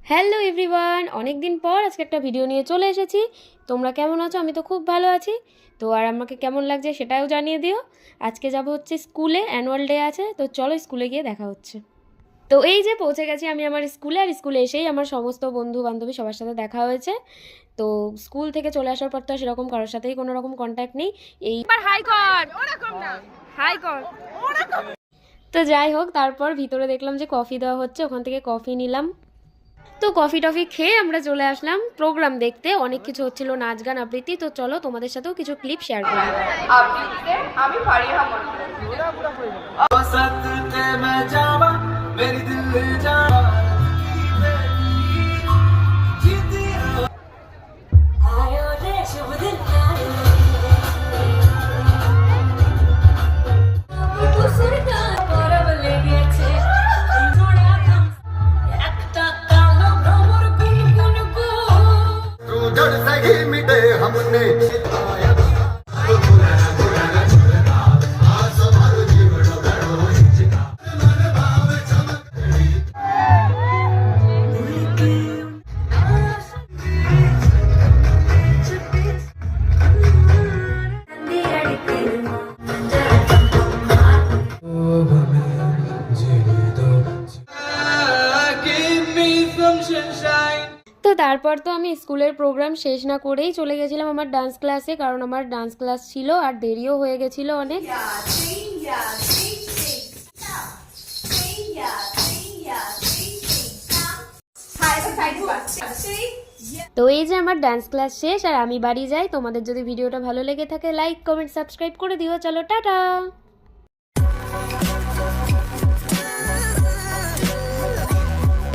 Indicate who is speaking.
Speaker 1: Hello everyone, অনেক দিন পর আজকে একটা ভিডিও নিয়ে চলে এসেছি। তোমরা কেমন আছো? আমি তো খুব ভালো আছি। তো আর আমাকে কেমন লাগছে সেটাও জানিয়ে দিও। আজকে যাব হচ্ছে স্কুলে, অ্যানুয়াল ডে আছে, তো চলো স্কুলে গিয়ে দেখা হচ্ছে। তো এই যে পৌঁছে গেছি আমি আমার স্কুলে, আর স্কুলে এসেই আমার সমস্ত বন্ধু বান্ধবী সবার সাথে দেখা হয়েছে। তো স্কুল থেকে চলে আসার পর তো সেরকম কারোর সাথেই কোনো রকম কন্ট্যাক্ট নেই। এইবার হাই কর, ওরকম না, হাই কর ওরকম। তো যাই হোক, তারপর ভিতরে দেখলাম যে কফি দেওয়া হচ্ছে, ওখান থেকে কফি নিলাম। তো কফি টফি খেয়ে আমরা চলে আসলাম প্রোগ্রাম দেখতে। অনেক কিছু হচ্ছিল, নাচ গান আবৃত্তি। তো চলো তোমাদের সাথেও কিছু ক্লিপ শেয়ার করি।
Speaker 2: আবৃত্তিতে আমি ফারিহা মন্ডল।
Speaker 1: তো তারপর তো আমি স্কুলের প্রোগ্রাম শেষ না করেই চলে গেছিলাম আমার ডান্স ক্লাসে, কারণ আমার ডান্স ক্লাস ছিল আর দেরিও হয়ে গেছিল অনেক। তো এই যে আমার ডান্স ক্লাস শেষ আর আমি বাড়ি যাই। তোমাদের যদি ভিডিওটা ভালো লেগে থাকে লাইক কমেন্ট সাবস্ক্রাইব করে দিও। চলো টাটা।